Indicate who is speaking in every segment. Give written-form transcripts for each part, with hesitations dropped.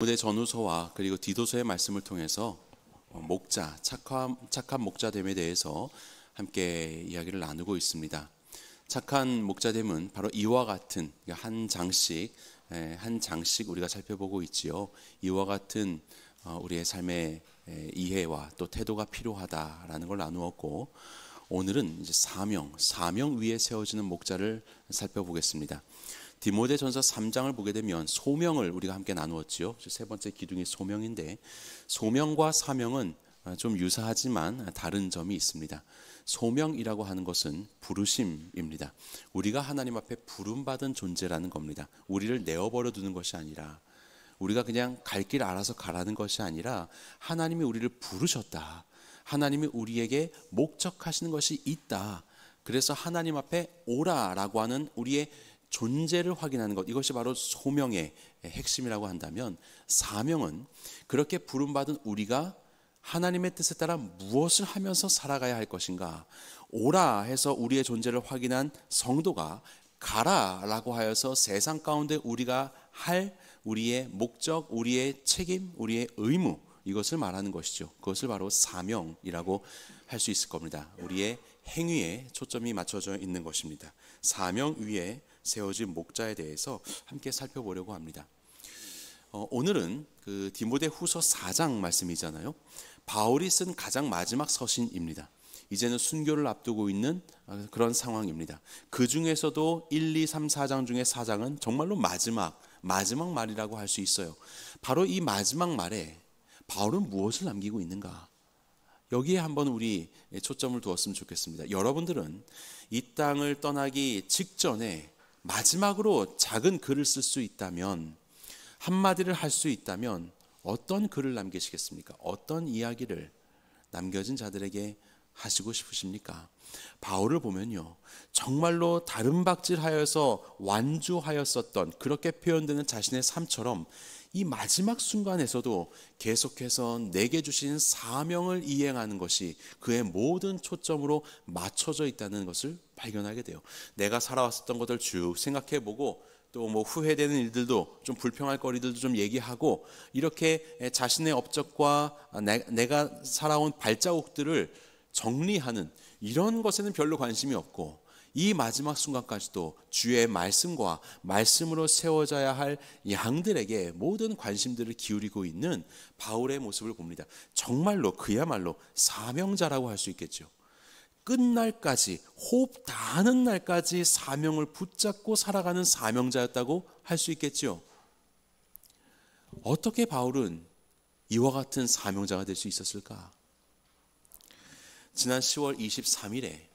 Speaker 1: 디모데 전후서와 그리고 디도서의 말씀을 통해서 목자, 착한 목자됨에 대해서 함께 이야기를 나누고 있습니다. 착한 목자됨은 바로 이와 같은 한 장씩 우리가 살펴보고 있지요. 이와 같은 우리의 삶의 이해와 또 태도가 필요하다라는 걸 나누었고, 오늘은 이제 사명 위에 세워지는 목자를 살펴보겠습니다. 디모데전서 3장을 보게 되면 소명을 우리가 함께 나누었지요. 세 번째 기둥이 소명인데, 소명과 사명은 좀 유사하지만 다른 점이 있습니다. 소명이라고 하는 것은 부르심입니다. 우리가 하나님 앞에 부름받은 존재라는 겁니다. 우리를 내어버려 두는 것이 아니라, 우리가 그냥 갈 길 알아서 가라는 것이 아니라 하나님이 우리를 부르셨다. 하나님이 우리에게 목적하시는 것이 있다. 그래서 하나님 앞에 오라라고 하는 우리의 존재를 확인하는 것, 이것이 바로 소명의 핵심이라고 한다면, 사명은 그렇게 부름받은 우리가 하나님의 뜻에 따라 무엇을 하면서 살아가야 할 것인가. 오라 해서 우리의 존재를 확인한 성도가 가라라고 하여서 세상 가운데 우리가 할 우리의 목적, 우리의 책임, 우리의 의무, 이것을 말하는 것이죠. 그것을 바로 사명이라고 할 수 있을 겁니다. 우리의 행위에 초점이 맞춰져 있는 것입니다. 사명 위에 세워진 목자에 대해서 함께 살펴보려고 합니다. 오늘은 그 디모데 후서 4장 말씀이잖아요. 바울이 쓴 가장 마지막 서신입니다. 이제는 순교를 앞두고 있는 그런 상황입니다. 그 중에서도 1, 2, 3, 4장 중에 4장은 정말로 마지막 말이라고 할 수 있어요. 바로 이 마지막 말에 바울은 무엇을 남기고 있는가? 여기에 한번 우리 초점을 두었으면 좋겠습니다. 여러분들은 이 땅을 떠나기 직전에 마지막으로 작은 글을 쓸 수 있다면, 한마디를 할 수 있다면 어떤 글을 남기시겠습니까? 어떤 이야기를 남겨진 자들에게 하시고 싶으십니까? 바울을 보면요, 정말로 다름박질하여서 완주하였었던, 그렇게 표현되는 자신의 삶처럼 이 마지막 순간에서도 계속해서 내게 주신 사명을 이행하는 것이 그의 모든 초점으로 맞춰져 있다는 것을 발견하게 돼요. 내가 살아왔었던 것들 쭉 생각해보고, 또 뭐 후회되는 일들도, 좀 불평할 거리들도 좀 얘기하고, 이렇게 자신의 업적과 내가 살아온 발자국들을 정리하는 이런 것에는 별로 관심이 없고, 이 마지막 순간까지도 주의 말씀과 말씀으로 세워져야 할 양들에게 모든 관심들을 기울이고 있는 바울의 모습을 봅니다. 정말로 그야말로 사명자라고 할 수 있겠죠. 끝날까지, 호흡 다하는 날까지 사명을 붙잡고 살아가는 사명자였다고 할 수 있겠죠. 어떻게 바울은 이와 같은 사명자가 될 수 있었을까? 지난 10월 23일에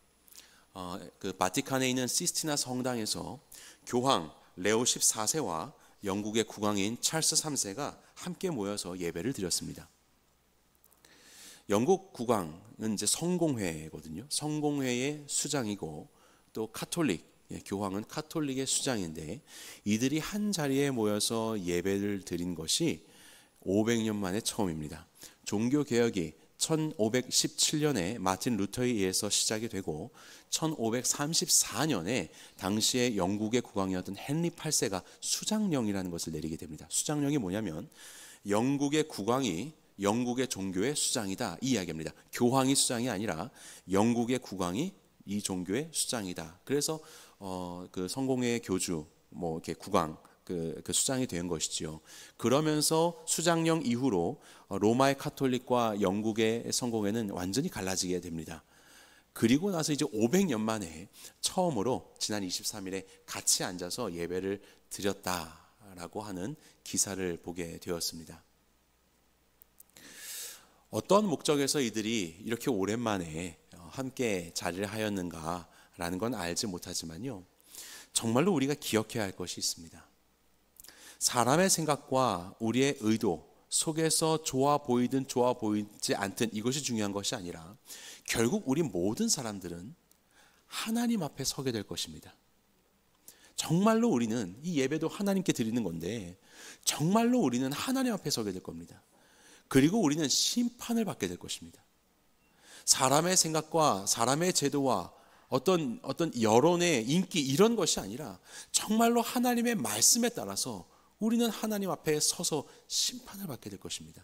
Speaker 1: 그 바티칸에 있는 시스티나 성당에서 교황 레오 14세와 영국의 국왕인 찰스 3세가 함께 모여서 예배를 드렸습니다. 영국 국왕은 이제 성공회거든요. 성공회의 수장이고, 또 카톨릭, 교황은 카톨릭의 수장인데, 이들이 한 자리에 모여서 예배를 드린 것이 500년 만에 처음입니다. 종교개혁이 1517년에 마틴 루터에 의해서 시작이 되고, 1534년에 당시의 영국의 국왕이었던 헨리 8세가 수장령이라는 것을 내리게 됩니다. 수장령이 뭐냐면, 영국의 국왕이 영국의 종교의 수장이다, 이 이야기입니다. 교황이 수장이 아니라 영국의 국왕이 이 종교의 수장이다. 그래서 그 성공회의 교주, 뭐 이렇게 국왕, 그 수장이 된 것이지요. 그러면서 수장령 이후로 로마의 카톨릭과 영국의 성공회는 완전히 갈라지게 됩니다. 그리고 나서 이제 500년 만에 처음으로 지난 23일에 같이 앉아서 예배를 드렸다라고 하는 기사를 보게 되었습니다. 어떤 목적에서 이들이 이렇게 오랜만에 함께 자리를 하였는가라는 건 알지 못하지만요, 정말로 우리가 기억해야 할 것이 있습니다. 사람의 생각과 우리의 의도 속에서 좋아 보이든 좋아 보이지 않든 이것이 중요한 것이 아니라, 결국 우리 모든 사람들은 하나님 앞에 서게 될 것입니다. 정말로 우리는, 이 예배도 하나님께 드리는 건데, 정말로 우리는 하나님 앞에 서게 될 겁니다. 그리고 우리는 심판을 받게 될 것입니다. 사람의 생각과 사람의 제도와 어떤 여론의 인기, 이런 것이 아니라 정말로 하나님의 말씀에 따라서 우리는 하나님 앞에 서서 심판을 받게 될 것입니다.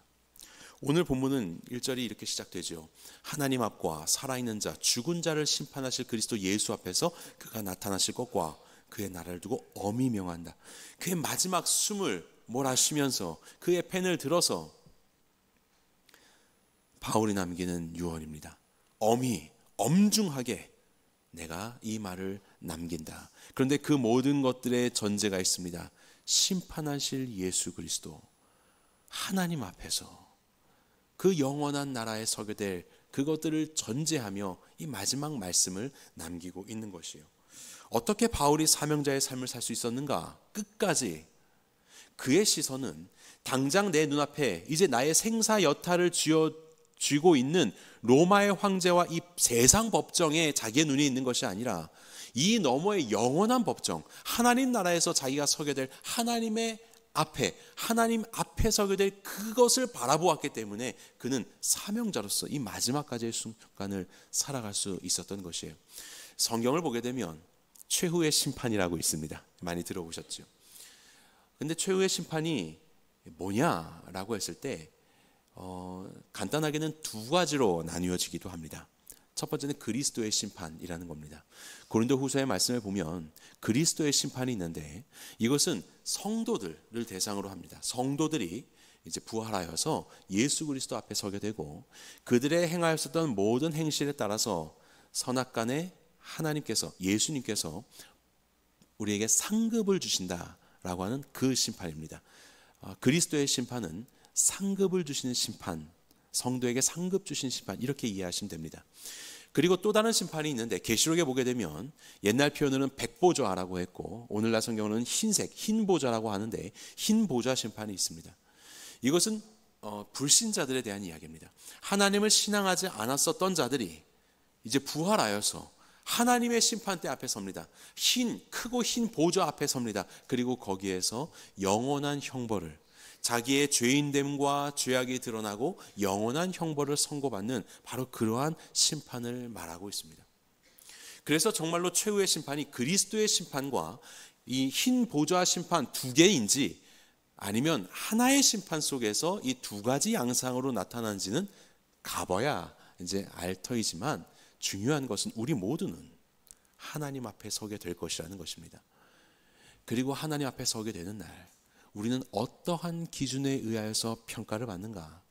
Speaker 1: 오늘 본문은 1절이 이렇게 시작되죠. 하나님 앞과 살아있는 자, 죽은 자를 심판하실 그리스도 예수 앞에서 그가 나타나실 것과 그의 나라를 두고 엄히 명한다. 그의 마지막 숨을 몰아쉬면서 그의 펜을 들어서 바울이 남기는 유언입니다. 엄히, 엄중하게 내가 이 말을 남긴다. 그런데 그 모든 것들의 전제가 있습니다. 심판하실 예수 그리스도, 하나님 앞에서 그 영원한 나라에 서게 될 그것들을 전제하며 이 마지막 말씀을 남기고 있는 것이에요. 어떻게 바울이 사명자의 삶을 살 수 있었는가? 끝까지 그의 시선은 당장 내 눈앞에 이제 나의 생사 여타를 쥐고 있는 로마의 황제와 이 세상 법정에 자기의 눈이 있는 것이 아니라 이 너머의 영원한 법정, 하나님 나라에서 자기가 서게 될 하나님의 앞에, 하나님 앞에 서게 될 그것을 바라보았기 때문에 그는 사명자로서 이 마지막까지의 순간을 살아갈 수 있었던 것이에요. 성경을 보게 되면 최후의 심판이라고 있습니다. 많이 들어보셨죠? 근데 최후의 심판이 뭐냐라고 했을 때 간단하게는 두 가지로 나뉘어지기도 합니다. 첫 번째는 그리스도의 심판이라는 겁니다. 고린도후서의 말씀을 보면 그리스도의 심판이 있는데 이것은 성도들을 대상으로 합니다. 성도들이 이제 부활하여서 예수 그리스도 앞에 서게 되고 그들의 행하였었던 모든 행실에 따라서 선악간에 하나님께서, 예수님께서 우리에게 상급을 주신다라고 하는 그 심판입니다. 그리스도의 심판은 상급을 주시는 심판, 성도에게 상급 주신 심판, 이렇게 이해하시면 됩니다. 그리고 또 다른 심판이 있는데 계시록에 보게 되면 옛날 표현으로는 백보좌라고 했고 오늘날 성경으로는 흰색, 흰 보좌라고 하는데 흰 보좌 심판이 있습니다. 이것은 불신자들에 대한 이야기입니다. 하나님을 신앙하지 않았었던 자들이 이제 부활하여서 하나님의 심판대 앞에 섭니다. 크고 흰 보좌 앞에 섭니다. 그리고 거기에서 영원한 형벌을, 자기의 죄인됨과 죄악이 드러나고 영원한 형벌을 선고받는 바로 그러한 심판을 말하고 있습니다. 그래서 정말로 최후의 심판이 그리스도의 심판과 이 흰 보좌 심판 두 개인지 아니면 하나의 심판 속에서 이 두 가지 양상으로 나타난지는 가봐야 이제 알 터이지만 중요한 것은 우리 모두는 하나님 앞에 서게 될 것이라는 것입니다. 그리고 하나님 앞에 서게 되는 날 우리는 어떠한 기준에 의하여서 평가를 받는가?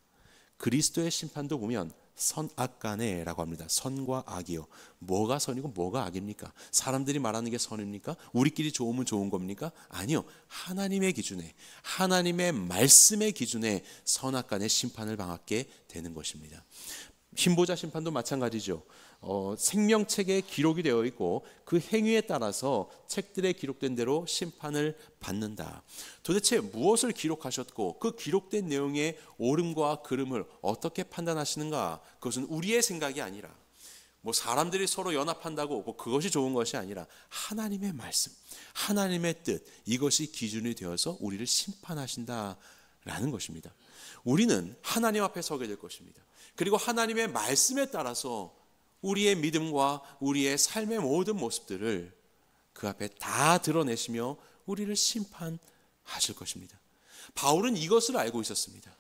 Speaker 1: 그리스도의 심판도 보면 선악간에라고 합니다. 선과 악이요. 뭐가 선이고 뭐가 악입니까? 사람들이 말하는 게 선입니까? 우리끼리 좋으면 좋은 겁니까? 아니요. 하나님의 기준에, 하나님의 말씀의 기준에 선악간의 심판을 받게 되는 것입니다. 흰보좌 심판도 마찬가지죠. 생명책에 기록이 되어 있고 그 행위에 따라서 책들에 기록된 대로 심판을 받는다. 도대체 무엇을 기록하셨고 그 기록된 내용의 옳음과 그름을 어떻게 판단하시는가? 그것은 우리의 생각이 아니라 뭐 사람들이 서로 연합한다고 뭐 그것이 좋은 것이 아니라 하나님의 말씀, 하나님의 뜻, 이것이 기준이 되어서 우리를 심판하신다라는 것입니다. 우리는 하나님 앞에 서게 될 것입니다. 그리고 하나님의 말씀에 따라서 우리의 믿음과 우리의 삶의 모든 모습들을 그 앞에 다 드러내시며 우리를 심판하실 것입니다. 바울은 이것을 알고 있었습니다.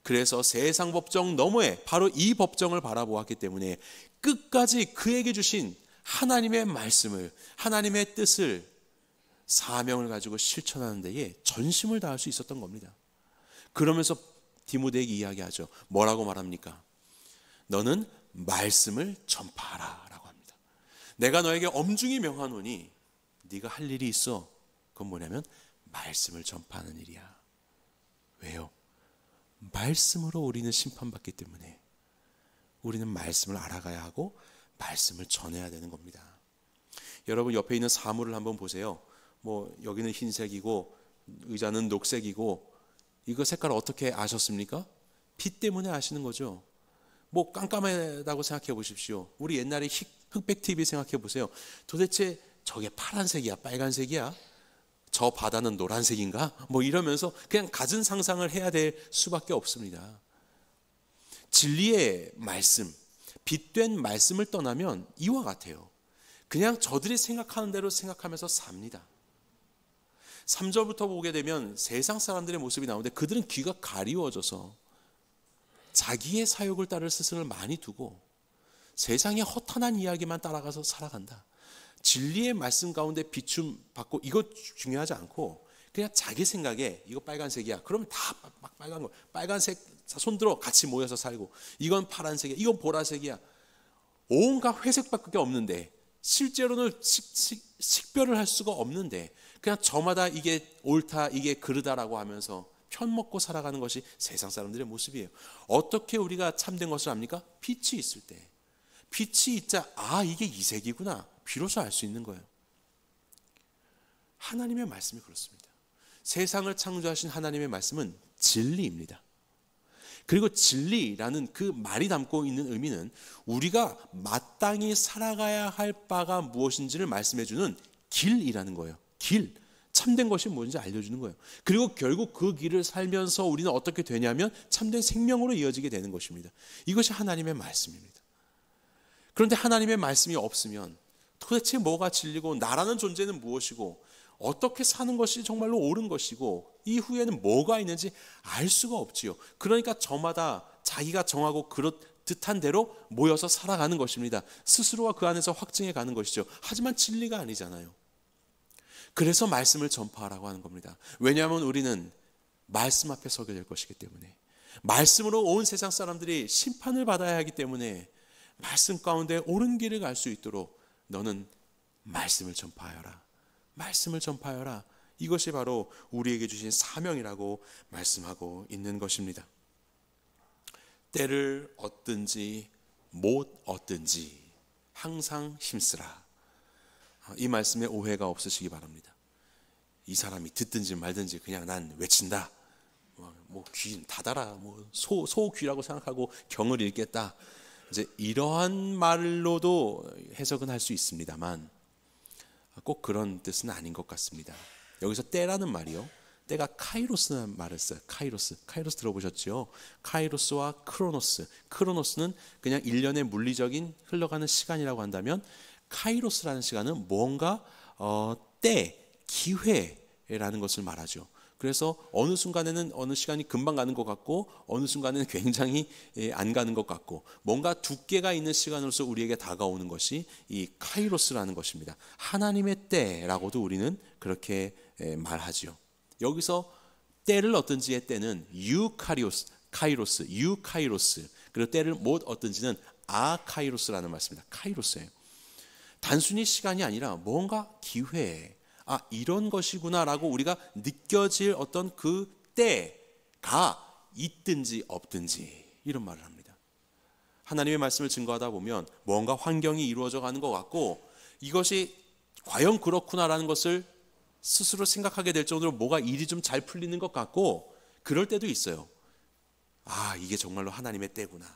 Speaker 1: 그래서 세상 법정 너머에 바로 이 법정을 바라보았기 때문에 끝까지 그에게 주신 하나님의 말씀을, 하나님의 뜻을, 사명을 가지고 실천하는 데에 전심을 다할 수 있었던 겁니다. 그러면서 디모데에게 이야기하죠. 뭐라고 말합니까? 너는 말씀을 전파하라 라고 합니다. 내가 너에게 엄중히 명하노니 네가 할 일이 있어. 그건 뭐냐면 말씀을 전파하는 일이야. 왜요? 말씀으로 우리는 심판받기 때문에 우리는 말씀을 알아가야 하고 말씀을 전해야 되는 겁니다. 여러분 옆에 있는 사물을 한번 보세요. 뭐 여기는 흰색이고 의자는 녹색이고 이거 색깔 어떻게 아셨습니까? 빛 때문에 아시는 거죠. 뭐 깜깜하다고 생각해 보십시오. 우리 옛날에 흑백 TV 생각해 보세요. 도대체 저게 파란색이야, 빨간색이야? 저 바다는 노란색인가? 뭐 이러면서 그냥 갖은 상상을 해야 될 수밖에 없습니다. 진리의 말씀, 빛된 말씀을 떠나면 이와 같아요. 그냥 저들이 생각하는 대로 생각하면서 삽니다. 3절부터 보게 되면 세상 사람들의 모습이 나오는데 그들은 귀가 가리워져서 자기의 사욕을 따를 스승을 많이 두고 세상의 허탄한 이야기만 따라가서 살아간다. 진리의 말씀 가운데 비춤 받고 이거 중요하지 않고 그냥 자기 생각에 이거 빨간색이야. 그러면 다 막 빨간 거. 빨간색 손들어 같이 모여서 살고 이건 파란색이야. 이건 보라색이야. 온갖 회색밖에 없는데 실제로는 식별을 할 수가 없는데 그냥 저마다 이게 옳다 이게 그르다라고 하면서 편먹고 살아가는 것이 세상 사람들의 모습이에요. 어떻게 우리가 참된 것을 압니까? 빛이 있을 때. 빛이 있자 이게 이색이구나. 비로소 알 수 있는 거예요. 하나님의 말씀이 그렇습니다. 세상을 창조하신 하나님의 말씀은 진리입니다. 그리고 진리라는 그 말이 담고 있는 의미는 우리가 마땅히 살아가야 할 바가 무엇인지를 말씀해 주는 길이라는 거예요. 길. 참된 것이 뭔지 알려주는 거예요. 그리고 결국 그 길을 살면서 우리는 어떻게 되냐면 참된 생명으로 이어지게 되는 것입니다. 이것이 하나님의 말씀입니다. 그런데 하나님의 말씀이 없으면 도대체 뭐가 진리고 나라는 존재는 무엇이고 어떻게 사는 것이 정말로 옳은 것이고 이후에는 뭐가 있는지 알 수가 없지요. 그러니까 저마다 자기가 정하고 그렇듯한 대로 모여서 살아가는 것입니다. 스스로가 그 안에서 확증해 가는 것이죠. 하지만 진리가 아니잖아요. 그래서 말씀을 전파하라고 하는 겁니다. 왜냐하면 우리는 말씀 앞에 서게 될 것이기 때문에 말씀으로 온 세상 사람들이 심판을 받아야 하기 때문에 말씀 가운데 옳은 길을 갈 수 있도록 너는 말씀을 전파하여라. 말씀을 전파하여라. 이것이 바로 우리에게 주신 사명이라고 말씀하고 있는 것입니다. 때를 얻든지 못 얻든지 항상 힘쓰라. 이 말씀에 오해가 없으시기 바랍니다. 이 사람이 듣든지 말든지 그냥 난 외친다. 뭐 귀 닫아라. 뭐 소귀라고 생각하고 경을 읽겠다. 이제 이러한 말로도 해석은 할 수 있습니다만 꼭 그런 뜻은 아닌 것 같습니다. 여기서 때라는 말이요. 때가 카이로스라는 말을 써요. 카이로스 들어보셨죠? 카이로스와 크로노스. 크로노스는 그냥 1년의 물리적인 흘러가는 시간이라고 한다면 카이로스라는 시간은 뭔가 때, 기회라는 것을 말하죠. 그래서 어느 순간에는 어느 시간이 금방 가는 것 같고 어느 순간에는 굉장히 안 가는 것 같고 뭔가 두께가 있는 시간으로서 우리에게 다가오는 것이 이 카이로스라는 것입니다. 하나님의 때라고도 우리는 그렇게 말하지요. 여기서 때를 얻든지의 때는 카이로스, 그리고 때를 못 얻든지는 카이로스라는 말씀입니다. 카이로스예요. 단순히 시간이 아니라 뭔가 기회, 이런 것이구나라고 우리가 느껴질 어떤 그 때가 있든지 없든지 이런 말을 합니다. 하나님의 말씀을 증거하다 보면 뭔가 환경이 이루어져 가는 것 같고 이것이 과연 그렇구나라는 것을 스스로 생각하게 될 정도로 뭐가 일이 좀 잘 풀리는 것 같고 그럴 때도 있어요. 이게 정말로 하나님의 때구나.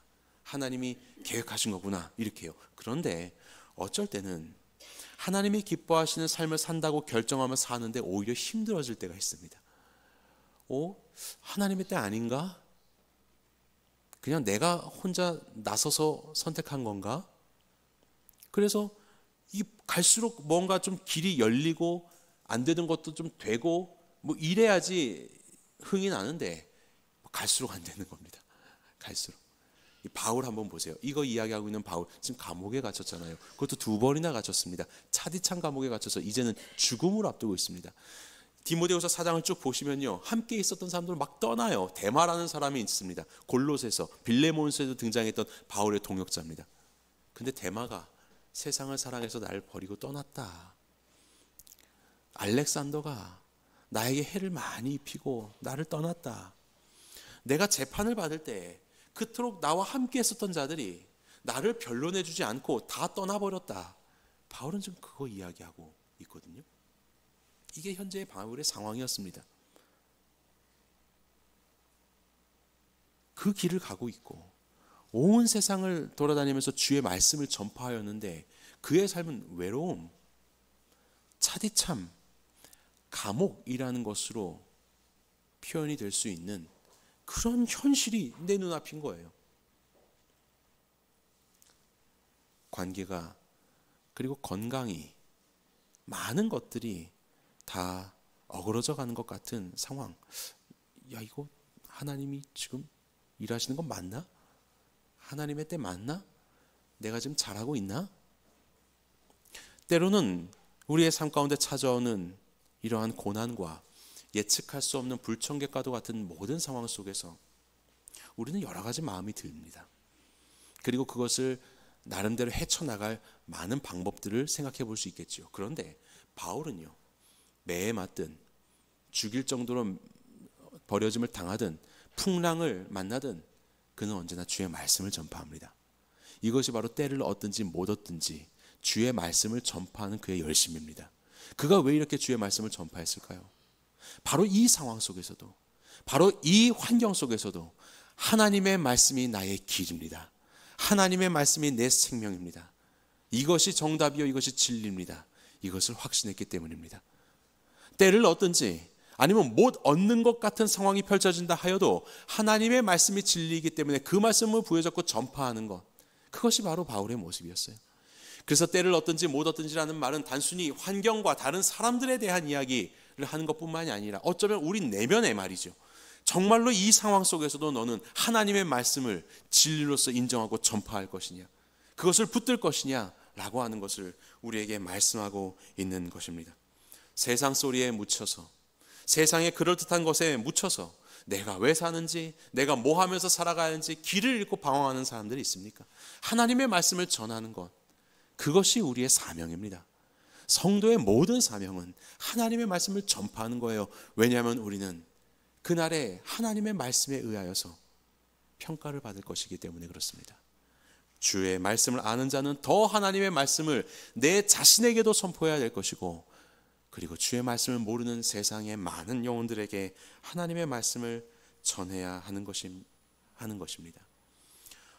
Speaker 1: 하나님이 계획하신 거구나. 이렇게 해요. 그런데 어쩔 때는 하나님이 기뻐하시는 삶을 산다고 결정하며 사는데 오히려 힘들어질 때가 있습니다. 하나님의 때 아닌가? 그냥 내가 혼자 나서서 선택한 건가? 그래서 갈수록 뭔가 좀 길이 열리고 안 되는 것도 좀 되고 뭐 이래야지 흥이 나는데 갈수록 안 되는 겁니다. 갈수록. 바울 한번 보세요. 이거 이야기하고 있는 바울 지금 감옥에 갇혔잖아요. 그것도 2번이나 갇혔습니다. 차디찬 감옥에 갇혀서 이제는 죽음을 앞두고 있습니다. 디모데후서 4장을 쭉 보시면요, 함께 있었던 사람들 막 떠나요. 데마라는 사람이 있습니다. 골로새서, 빌레몬서에도 등장했던 바울의 동역자입니다. 근데 데마가 세상을 사랑해서 나를 버리고 떠났다. 알렉산더가 나에게 해를 많이 입히고 나를 떠났다. 내가 재판을 받을 때 그토록 나와 함께 했었던 자들이 나를 변론해주지 않고 다 떠나버렸다. 바울은 지금 그거 이야기하고 있거든요. 이게 현재의 바울의 상황이었습니다. 그 길을 가고 있고 온 세상을 돌아다니면서 주의 말씀을 전파하였는데 그의 삶은 외로움, 차디참, 감옥이라는 것으로 표현이 될 수 있는 그런 현실이 내 눈앞인 거예요. 관계가 그리고 건강이 많은 것들이 다 어그러져 가는 것 같은 상황. 야, 이거 하나님이 지금 일하시는 건 맞나? 하나님의 때 맞나? 내가 지금 잘하고 있나? 때로는 우리의 삶 가운데 찾아오는 이러한 고난과 예측할 수 없는 불청객과도 같은 모든 상황 속에서 우리는 여러 가지 마음이 듭니다. 그리고 그것을 나름대로 헤쳐나갈 많은 방법들을 생각해 볼 수 있겠죠. 그런데 바울은요, 매에 맞든 죽일 정도로 버려짐을 당하든 풍랑을 만나든 그는 언제나 주의 말씀을 전파합니다. 이것이 바로 때를 얻든지 못 얻든지 주의 말씀을 전파하는 그의 열심입니다. 그가 왜 이렇게 주의 말씀을 전파했을까요? 바로 이 상황 속에서도, 바로 이 환경 속에서도 하나님의 말씀이 나의 길입니다. 하나님의 말씀이 내 생명입니다. 이것이 정답이요, 이것이 진리입니다. 이것을 확신했기 때문입니다. 때를 얻든지 아니면 못 얻는 것 같은 상황이 펼쳐진다 하여도 하나님의 말씀이 진리이기 때문에 그 말씀을 부여잡고 전파하는 것, 그것이 바로 바울의 모습이었어요. 그래서 때를 얻든지 못 얻든지라는 말은 단순히 환경과 다른 사람들에 대한 이야기를 하는 것뿐만이 아니라 어쩌면 우리 내면의 말이죠. 정말로 이 상황 속에서도 너는 하나님의 말씀을 진리로서 인정하고 전파할 것이냐, 그것을 붙들 것이냐 라고 하는 것을 우리에게 말씀하고 있는 것입니다. 세상 소리에 묻혀서, 세상의 그럴듯한 것에 묻혀서 내가 왜 사는지, 내가 뭐 하면서 살아가는지 길을 잃고 방황하는 사람들이 있습니까? 하나님의 말씀을 전하는 것, 그것이 우리의 사명입니다. 성도의 모든 사명은 하나님의 말씀을 전파하는 거예요. 왜냐하면 우리는 그날에 하나님의 말씀에 의하여서 평가를 받을 것이기 때문에 그렇습니다. 주의 말씀을 아는 자는 더 하나님의 말씀을 내 자신에게도 선포해야 될 것이고, 그리고 주의 말씀을 모르는 세상의 많은 영혼들에게 하나님의 말씀을 전해야 하는 것입니다.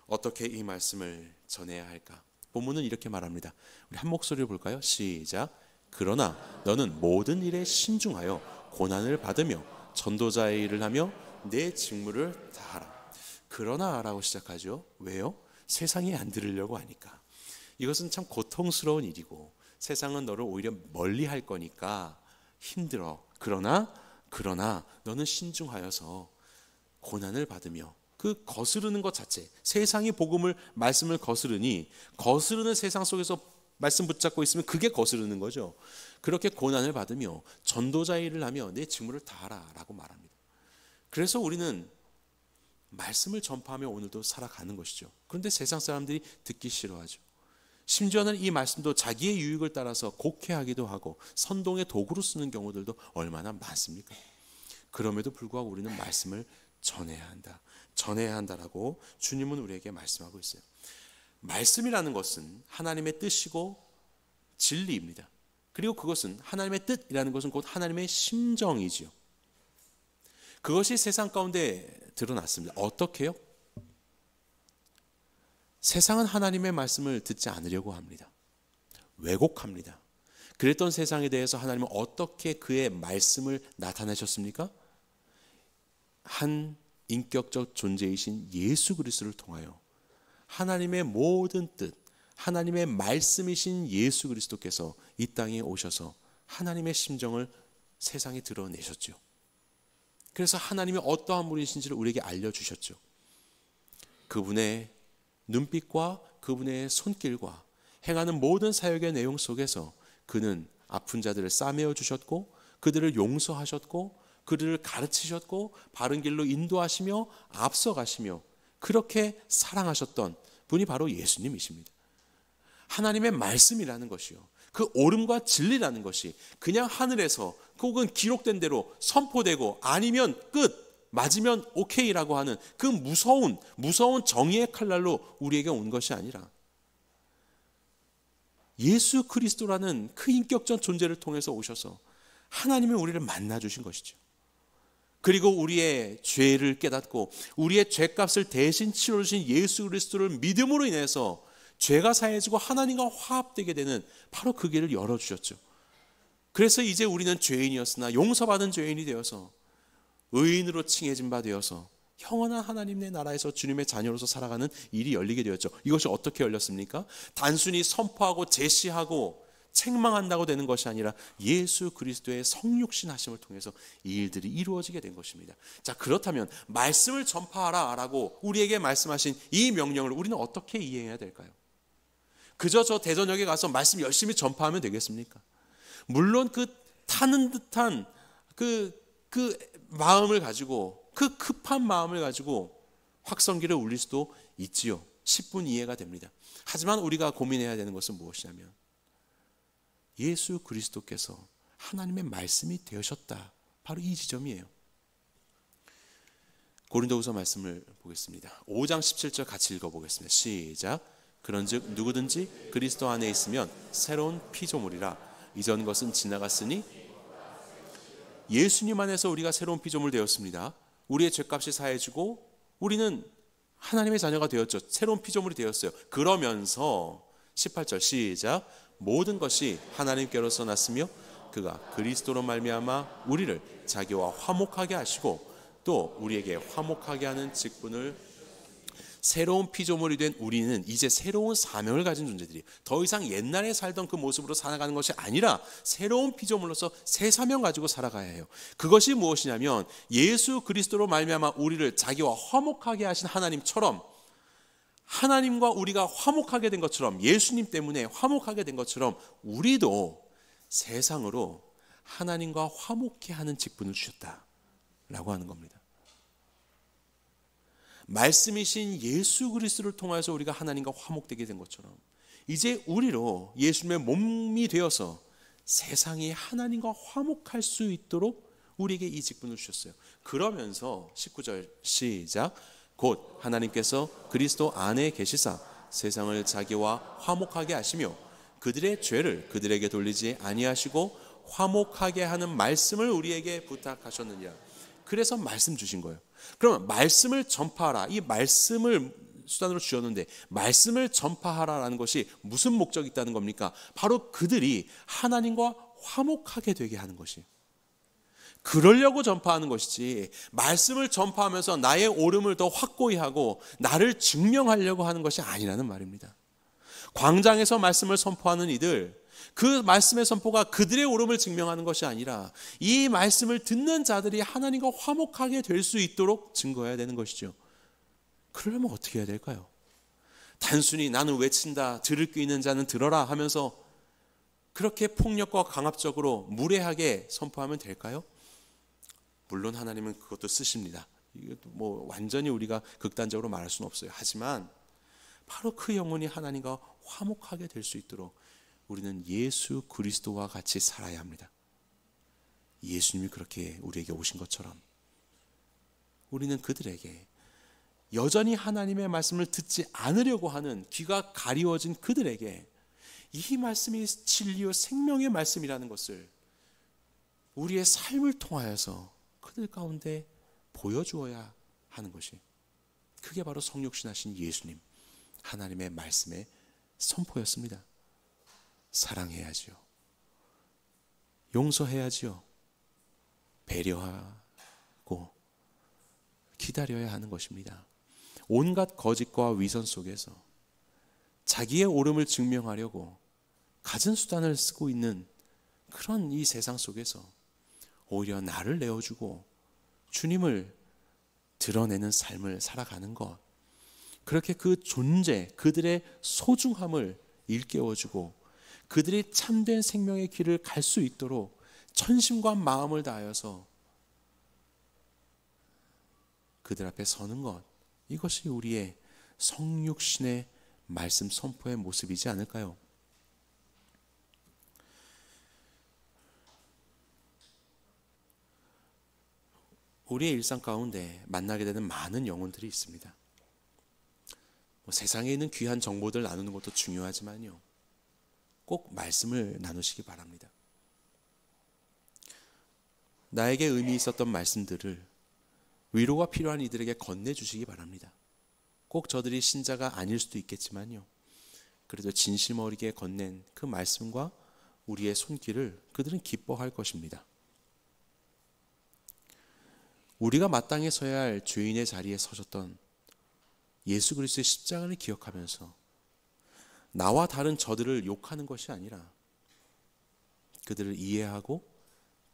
Speaker 1: 어떻게 이 말씀을 전해야 할까? 본문은 이렇게 말합니다. 우리 한 목소리로 볼까요? 시작. 그러나 너는 모든 일에 신중하여 고난을 받으며 전도자의 일을 하며 내 직무를 다하라. 그러나 라고 시작하죠. 왜요? 세상이 안 들으려고 하니까. 이것은 참 고통스러운 일이고 세상은 너를 오히려 멀리 할 거니까 힘들어. 그러나 너는 신중하여서 고난을 받으며, 그 거스르는 것 자체, 세상이 복음을, 말씀을 거스르는 세상 속에서 말씀 붙잡고 있으면 그게 거스르는 거죠. 그렇게 고난을 받으며 전도자의 일을 하며 내 직무를 다하라 라고 말합니다. 그래서 우리는 말씀을 전파하며 오늘도 살아가는 것이죠. 그런데 세상 사람들이 듣기 싫어하죠. 심지어는 이 말씀도 자기의 유익을 따라서 곡해하기도 하고 선동의 도구로 쓰는 경우들도 얼마나 많습니까? 그럼에도 불구하고 우리는 말씀을 전해야 한다라고 주님은 우리에게 말씀하고 있어요. 말씀이라는 것은 하나님의 뜻이고 진리입니다. 그리고 그것은, 하나님의 뜻이라는 것은 곧 하나님의 심정이지요. 그것이 세상 가운데 드러났습니다. 어떻게요? 세상은 하나님의 말씀을 듣지 않으려고 합니다. 왜곡합니다. 그랬던 세상에 대해서 하나님은 어떻게 그의 말씀을 나타내셨습니까? 한 인격적 존재이신 예수 그리스도를 통하여 하나님의 모든 뜻, 하나님의 말씀이신 예수 그리스도께서 이 땅에 오셔서 하나님의 심정을 세상에 드러내셨죠. 그래서 하나님이 어떠한 분이신지를 우리에게 알려주셨죠. 그분의 눈빛과 그분의 손길과 행하는 모든 사역의 내용 속에서 그는 아픈 자들을 싸매어 주셨고, 그들을 용서하셨고, 그들을 가르치셨고, 바른 길로 인도하시며 앞서가시며 그렇게 사랑하셨던 분이 바로 예수님이십니다. 하나님의 말씀이라는 것이요, 그 옳음과 진리라는 것이 그냥 하늘에서 혹은 기록된 대로 선포되고 아니면 끝, 맞으면 오케이라고 하는 그 무서운 정의의 칼날로 우리에게 온 것이 아니라 예수 그리스도라는 그 인격적 존재를 통해서 오셔서 하나님이 우리를 만나주신 것이죠. 그리고 우리의 죄를 깨닫고 우리의 죄값을 대신 치러주신 예수 그리스도를 믿음으로 인해서 죄가 사해지고 하나님과 화합되게 되는 바로 그 길을 열어주셨죠. 그래서 이제 우리는 죄인이었으나 용서받은 죄인이 되어서 의인으로 칭해진 바 되어서 영원한 하나님의 나라에서 주님의 자녀로서 살아가는 일이 열리게 되었죠. 이것이 어떻게 열렸습니까? 단순히 선포하고 제시하고 책망한다고 되는 것이 아니라 예수 그리스도의 성육신 하심을 통해서 이 일들이 이루어지게 된 것입니다. 자, 그렇다면 말씀을 전파하라라고 우리에게 말씀하신 이 명령을 우리는 어떻게 이해해야 될까요? 그저 저 대전역에 가서 말씀 열심히 전파하면 되겠습니까? 물론 그 타는 듯한 그 마음을 가지고, 그 급한 마음을 가지고 확성기를 울릴 수도 있지요. 10분 이해가 됩니다. 하지만 우리가 고민해야 되는 것은 무엇이냐면 예수 그리스도께서 하나님의 말씀이 되셨다. 바로 이 지점이에요. 고린도후서 말씀을 보겠습니다. 5장 17절 같이 읽어보겠습니다. 시작. 그런즉 누구든지 그리스도 안에 있으면 새로운 피조물이라. 이전 것은 지나갔으니. 예수님 안에서 우리가 새로운 피조물 되었습니다. 우리의 죄값이 사해지고 우리는 하나님의 자녀가 되었죠. 새로운 피조물이 되었어요. 그러면서 18절 시작. 모든 것이 하나님께로서 났으며 그가 그리스도로 말미암아 우리를 자기와 화목하게 하시고 또 우리에게 화목하게 하는 직분을. 새로운 피조물이 된 우리는 이제 새로운 사명을 가진 존재들이 더 이상 옛날에 살던 그 모습으로 살아가는 것이 아니라 새로운 피조물로서 새 사명 가지고 살아가야 해요. 그것이 무엇이냐면 예수 그리스도로 말미암아 우리를 자기와 화목하게 하신 하나님처럼, 하나님과 우리가 화목하게 된 것처럼, 예수님 때문에 화목하게 된 것처럼 우리도 세상으로 하나님과 화목케 하는 직분을 주셨다라고 하는 겁니다. 말씀이신 예수 그리스도를 통해서 우리가 하나님과 화목되게 된 것처럼 이제 우리로 예수님의 몸이 되어서 세상이 하나님과 화목할 수 있도록 우리에게 이 직분을 주셨어요. 그러면서 19절 시작. 곧 하나님께서 그리스도 안에 계시사 세상을 자기와 화목하게 하시며 그들의 죄를 그들에게 돌리지 아니하시고 화목하게 하는 말씀을 우리에게 부탁하셨느니라. 그래서 말씀 주신 거예요. 그러면 말씀을 전파하라. 이 말씀을 수단으로 주셨는데 말씀을 전파하라라는 것이 무슨 목적이 있다는 겁니까? 바로 그들이 하나님과 화목하게 되게 하는 것이. 그러려고 전파하는 것이지 말씀을 전파하면서 나의 옳음을 더 확고히 하고 나를 증명하려고 하는 것이 아니라는 말입니다. 광장에서 말씀을 선포하는 이들, 그 말씀의 선포가 그들의 옳음을 증명하는 것이 아니라 이 말씀을 듣는 자들이 하나님과 화목하게 될 수 있도록 증거해야 되는 것이죠. 그러려면 어떻게 해야 될까요? 단순히 나는 외친다, 들을 귀 있는 자는 들어라 하면서 그렇게 폭력과 강압적으로 무례하게 선포하면 될까요? 물론 하나님은 그것도 쓰십니다. 이것도 뭐 완전히 우리가 극단적으로 말할 수는 없어요. 하지만 바로 그 영혼이 하나님과 화목하게 될 수 있도록 우리는 예수 그리스도와 같이 살아야 합니다. 예수님이 그렇게 우리에게 오신 것처럼 우리는 그들에게 여전히 하나님의 말씀을 듣지 않으려고 하는 귀가 가리워진 그들에게 이 말씀이 진리요 생명의 말씀이라는 것을 우리의 삶을 통하여서 그들 가운데 보여주어야 하는 것이, 그게 바로 성육신하신 예수님 하나님의 말씀의 선포였습니다. 사랑해야지요. 용서해야지요. 배려하고 기다려야 하는 것입니다. 온갖 거짓과 위선 속에서 자기의 옳음을 증명하려고 갖은 수단을 쓰고 있는 그런 이 세상 속에서 오히려 나를 내어주고 주님을 드러내는 삶을 살아가는 것, 그렇게 그 존재, 그들의 소중함을 일깨워주고 그들이 참된 생명의 길을 갈 수 있도록 전심과 마음을 다하여서 그들 앞에 서는 것, 이것이 우리의 성육신의 말씀 선포의 모습이지 않을까요? 우리의 일상 가운데 만나게 되는 많은 영혼들이 있습니다. 세상에 있는 귀한 정보들 나누는 것도 중요하지만요, 꼭 말씀을 나누시기 바랍니다. 나에게 의미 있었던 말씀들을 위로가 필요한 이들에게 건네주시기 바랍니다. 꼭 저들이 신자가 아닐 수도 있겠지만요, 그래도 진심 어리게 건넨 그 말씀과 우리의 손길을 그들은 기뻐할 것입니다. 우리가 마땅히 서야 할 죄인의 자리에 서셨던 예수 그리스도의 십자가를 기억하면서 나와 다른 저들을 욕하는 것이 아니라 그들을 이해하고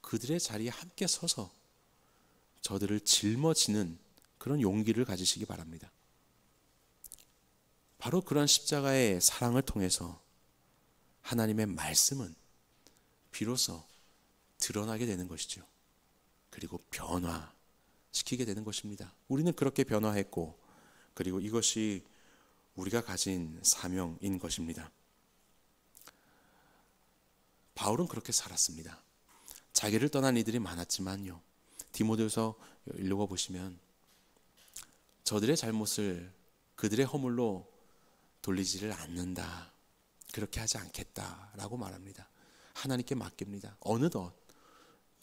Speaker 1: 그들의 자리에 함께 서서 저들을 짊어지는 그런 용기를 가지시기 바랍니다. 바로 그런 십자가의 사랑을 통해서 하나님의 말씀은 비로소 드러나게 되는 것이죠. 그리고 변화시키게 되는 것입니다. 우리는 그렇게 변화했고, 그리고 이것이 우리가 가진 사명인 것입니다. 바울은 그렇게 살았습니다. 자기를 떠난 이들이 많았지만요, 디모데후서 읽어보시면 저들의 잘못을 그들의 허물로 돌리지를 않는다, 그렇게 하지 않겠다라고 말합니다. 하나님께 맡깁니다. 어느덧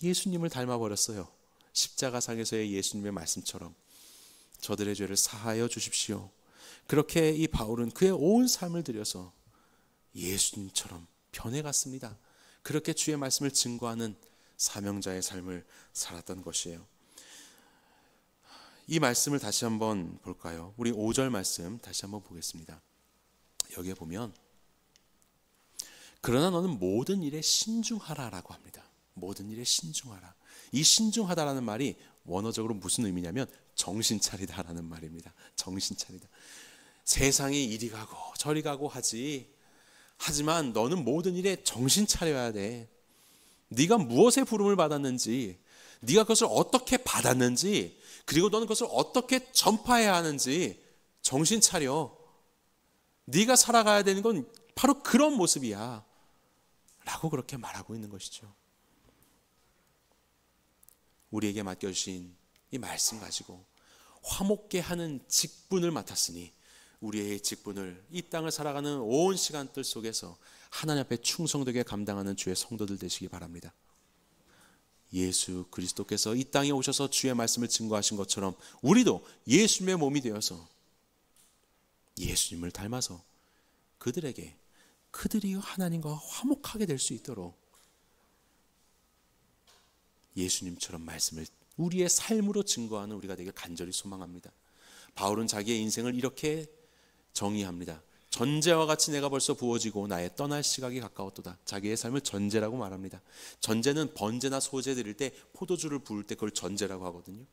Speaker 1: 예수님을 닮아버렸어요. 십자가상에서의 예수님의 말씀처럼 저들의 죄를 사하여 주십시오. 그렇게 이 바울은 그의 온 삶을 들여서 예수님처럼 변해갔습니다. 그렇게 주의 말씀을 증거하는 사명자의 삶을 살았던 것이에요. 이 말씀을 다시 한번 볼까요? 우리 5절 말씀 다시 한번 보겠습니다. 여기에 보면 그러나 너는 모든 일에 신중하라라고 합니다. 모든 일에 신중하라. 이 신중하다라는 말이 원어적으로 무슨 의미냐면 정신 차리다라는 말입니다. 정신 차리다. 세상이 이리 가고 저리 가고 하지만 너는 모든 일에 정신 차려야 돼. 네가 무엇에 부름을 받았는지, 네가 그것을 어떻게 받았는지, 그리고 너는 그것을 어떻게 전파해야 하는지 정신 차려. 네가 살아가야 되는 건 바로 그런 모습이야 라고 그렇게 말하고 있는 것이죠. 우리에게 맡겨주신 이 말씀 가지고 화목게 하는 직분을 맡았으니 우리의 직분을 이 땅을 살아가는 온 시간들 속에서 하나님 앞에 충성되게 감당하는 주의 성도들 되시기 바랍니다. 예수 그리스도께서 이 땅에 오셔서 주의 말씀을 증거하신 것처럼 우리도 예수님의 몸이 되어서 예수님을 닮아서 그들이 하나님과 화목하게 될 수 있도록 예수님처럼 말씀을 우리의 삶으로 증거하는 우리가 되길 간절히 소망합니다. 바울은 자기의 인생을 이렇게 정의합니다. 전제와 같이 내가 벌써 부어지고 나의 떠날 시각이 가까웠도다. 자기의 삶을 전제라고 말합니다. 전제는 번제나 소제 드릴 때 포도주를 부을 때 그걸 전제라고 하거든요.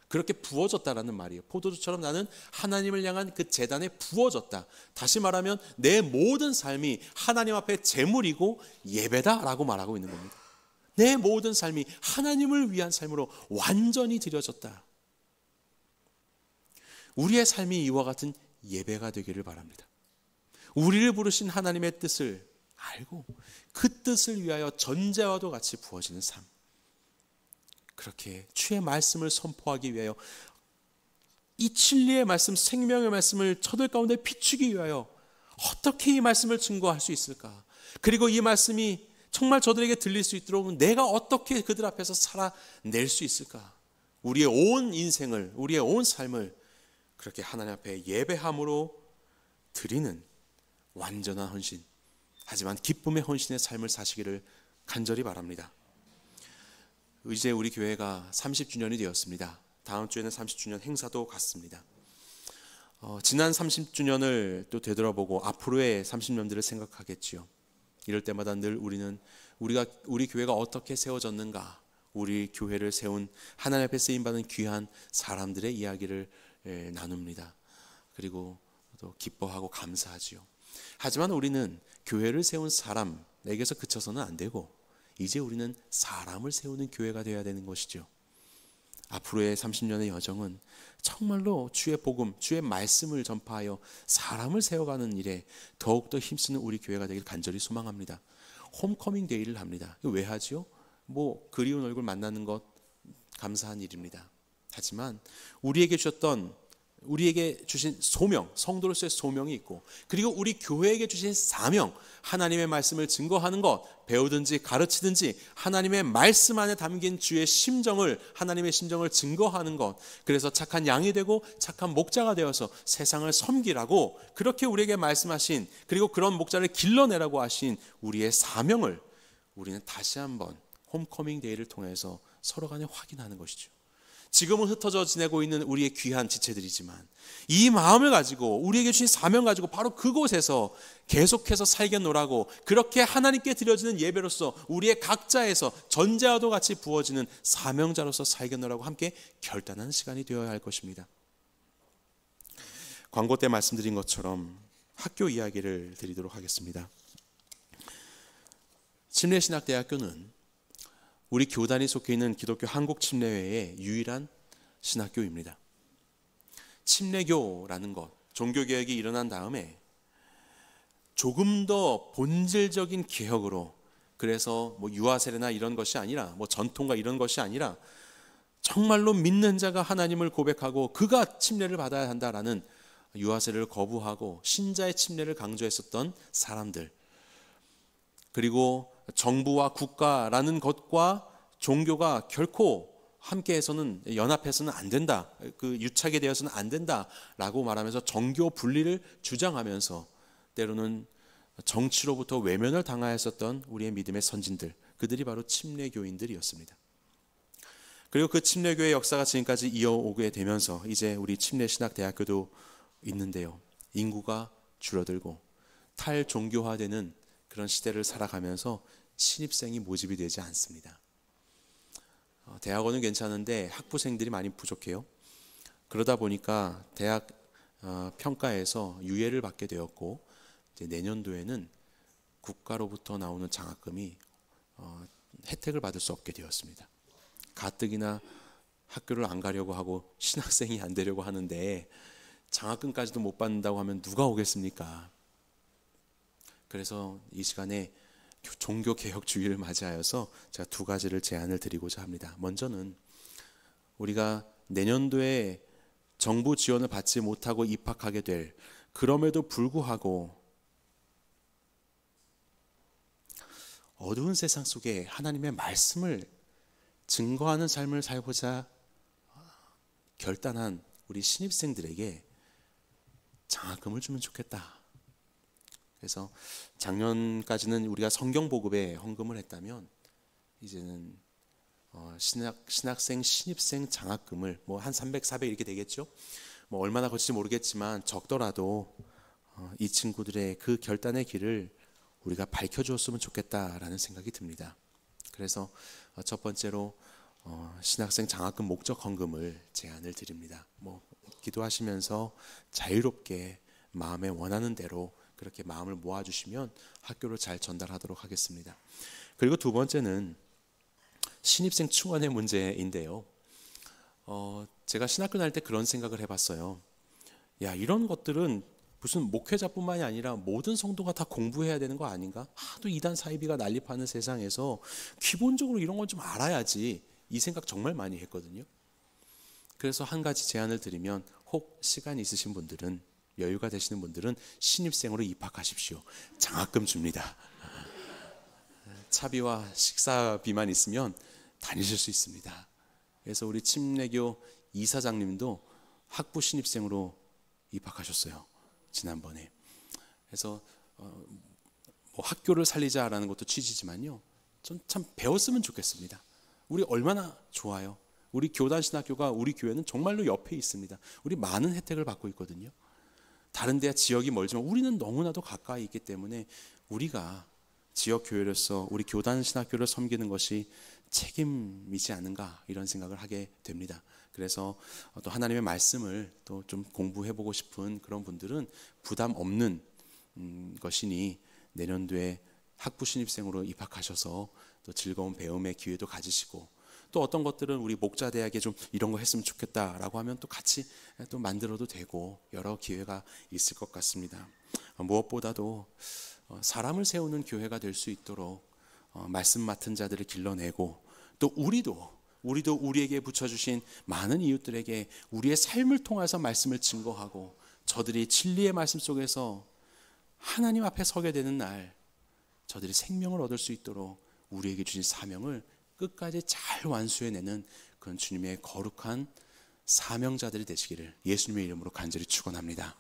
Speaker 1: 그렇게 부어졌다라는 말이에요. 포도주처럼 나는 하나님을 향한 그 제단에 부어졌다. 다시 말하면 내 모든 삶이 하나님 앞에 제물이고 예배다라고 말하고 있는 겁니다. 내 모든 삶이 하나님을 위한 삶으로 완전히 드려졌다. 우리의 삶이 이와 같은 예배가 되기를 바랍니다. 우리를 부르신 하나님의 뜻을 알고 그 뜻을 위하여 전제와도 같이 부어지는 삶, 그렇게 주의 말씀을 선포하기 위하여 이 진리의 말씀, 생명의 말씀을 저들 가운데 비추기 위하여 어떻게 이 말씀을 증거할 수 있을까? 그리고 이 말씀이 정말 저들에게 들릴 수 있도록 내가 어떻게 그들 앞에서 살아낼 수 있을까? 우리의 온 인생을, 우리의 온 삶을 그렇게 하나님 앞에 예배함으로 드리는 완전한 헌신, 하지만 기쁨의 헌신의 삶을 사시기를 간절히 바랍니다. 이제 우리 교회가 30주년이 되었습니다. 다음 주에는 30주년 행사도 갖습니다. 지난 30주년을 또 되돌아보고 앞으로의 30년들을 생각하겠지요. 이럴 때마다 늘 우리 교회가 어떻게 세워졌는가, 우리 교회를 세운 하나님 앞에 쓰임받은 귀한 사람들의 이야기를 나눕니다. 그리고 또 기뻐하고 감사하지요. 하지만 우리는 교회를 세운 사람에게서 그쳐서는 안 되고 이제 우리는 사람을 세우는 교회가 되어야 되는 것이죠. 앞으로의 30년의 여정은 정말로 주의 복음, 주의 말씀을 전파하여 사람을 세워가는 일에 더욱더 힘쓰는 우리 교회가 되길 간절히 소망합니다. 홈커밍 데이를 합니다. 왜 하지요? 그리운 얼굴 만나는 것 감사한 일입니다. 하지만 우리에게 주신 소명, 성도로서의 소명이 있고, 그리고 우리 교회에게 주신 사명, 하나님의 말씀을 증거하는 것, 배우든지 가르치든지 하나님의 말씀 안에 담긴 주의 심정을, 하나님의 심정을 증거하는 것, 그래서 착한 양이 되고 착한 목자가 되어서 세상을 섬기라고 그렇게 우리에게 말씀하신, 그리고 그런 목자를 길러내라고 하신 우리의 사명을 우리는 다시 한번 홈커밍 데이를 통해서 서로 간에 확인하는 것이죠. 지금은 흩어져 지내고 있는 우리의 귀한 지체들이지만 이 마음을 가지고 우리에게 주신 사명 가지고 바로 그곳에서 계속해서 살겠노라고, 그렇게 하나님께 드려지는 예배로서 우리의 각자에서 전제와도 같이 부어지는 사명자로서 살겠노라고 함께 결단하는 시간이 되어야 할 것입니다. 광고 때 말씀드린 것처럼 학교 이야기를 드리도록 하겠습니다. 침례신학대학교는 우리 교단이 속해 있는 기독교 한국침례회의 유일한 신학교입니다. 침례교라는 것, 종교개혁이 일어난 다음에 조금 더 본질적인 개혁으로, 그래서 유아 세례나 이런 것이 아니라 전통과 이런 것이 아니라 정말로 믿는 자가 하나님을 고백하고 그가 침례를 받아야 한다라는 유아 세례를 거부하고 신자의 침례를 강조했었던 사람들, 그리고 정부와 국가라는 것과 종교가 결코 함께해서는, 연합해서는 안 된다, 그 유착이 되어서는 안 된다라고 말하면서 정교 분리를 주장하면서 때로는 정치로부터 외면을 당하였었던 우리의 믿음의 선진들, 그들이 바로 침례교인들이었습니다. 그리고 그 침례교의 역사가 지금까지 이어오게 되면서 이제 우리 침례신학대학교도 있는데요, 인구가 줄어들고 탈종교화되는 그런 시대를 살아가면서 신입생이 모집이 되지 않습니다. 대학원은 괜찮은데 학부생들이 많이 부족해요. 그러다 보니까 대학 평가에서 유예를 받게 되었고, 이제 내년도에는 국가로부터 나오는 장학금이 혜택을 받을 수 없게 되었습니다. 가뜩이나 학교를 안 가려고 하고 신학생이 안 되려고 하는데 장학금까지도 못 받는다고 하면 누가 오겠습니까? 그래서 이 시간에 종교개혁주의를 맞이하여서 제가 두 가지를 제안을 드리고자 합니다. 먼저는 우리가 내년도에 정부 지원을 받지 못하고 입학하게 될, 그럼에도 불구하고 어두운 세상 속에 하나님의 말씀을 증거하는 삶을 살고자 결단한 우리 신입생들에게 장학금을 주면 좋겠다. 그래서 작년까지는 우리가 성경보급에 헌금을 했다면 이제는 신학생, 신입생 장학금을 한 300, 400 이렇게 되겠죠. 얼마나 거칠지 모르겠지만 적더라도 이 친구들의 그 결단의 길을 우리가 밝혀주었으면 좋겠다라는 생각이 듭니다. 그래서 첫 번째로 신학생 장학금 목적 헌금을 제안을 드립니다. 기도하시면서 자유롭게 마음에 원하는 대로 그렇게 마음을 모아주시면 학교를 잘 전달하도록 하겠습니다. 그리고 두 번째는 신입생 충원의 문제인데요. 제가 신학교 다닐 때 그런 생각을 해봤어요. 이런 것들은 무슨 목회자뿐만이 아니라 모든 성도가 다 공부해야 되는 거 아닌가? 하도 이단 사이비가 난립하는 세상에서 기본적으로 이런 건 좀 알아야지, 이 생각 정말 많이 했거든요. 그래서 한 가지 제안을 드리면, 혹 시간 있으신 분들은, 여유가 되시는 분들은 신입생으로 입학하십시오. 장학금 줍니다. 차비와 식사비만 있으면 다니실 수 있습니다. 그래서 우리 침례교 이사장님도 학부 신입생으로 입학하셨어요, 지난번에. 그래서 학교를 살리자라는 것도 취지지만요, 전 참 배웠으면 좋겠습니다. 우리 얼마나 좋아요. 우리 교단신학교가 우리 교회는 정말로 옆에 있습니다. 우리 많은 혜택을 받고 있거든요. 다른 데야 지역이 멀지만 우리는 너무나도 가까이 있기 때문에 우리가 지역교회로서 우리 교단신학교를 섬기는 것이 책임이지 않은가, 이런 생각을 하게 됩니다. 그래서 또 하나님의 말씀을 또 좀 공부해보고 싶은 그런 분들은 부담 없는 것이니 내년도에 학부 신입생으로 입학하셔서 또 즐거운 배움의 기회도 가지시고, 또 어떤 것들은 우리 목자대학에 좀 이런 거 했으면 좋겠다라고 하면 또 같이 또 만들어도 되고, 여러 기회가 있을 것 같습니다. 무엇보다도 사람을 세우는 교회가 될 수 있도록 말씀 맡은 자들을 길러내고, 또 우리도 우리에게 붙여주신 많은 이웃들에게 우리의 삶을 통해서 말씀을 증거하고, 저들이 진리의 말씀 속에서 하나님 앞에 서게 되는 날 저들이 생명을 얻을 수 있도록 우리에게 주신 사명을 끝까지 잘 완수해내는 그런 주님의 거룩한 사명자들이 되시기를 예수님의 이름으로 간절히 축원합니다.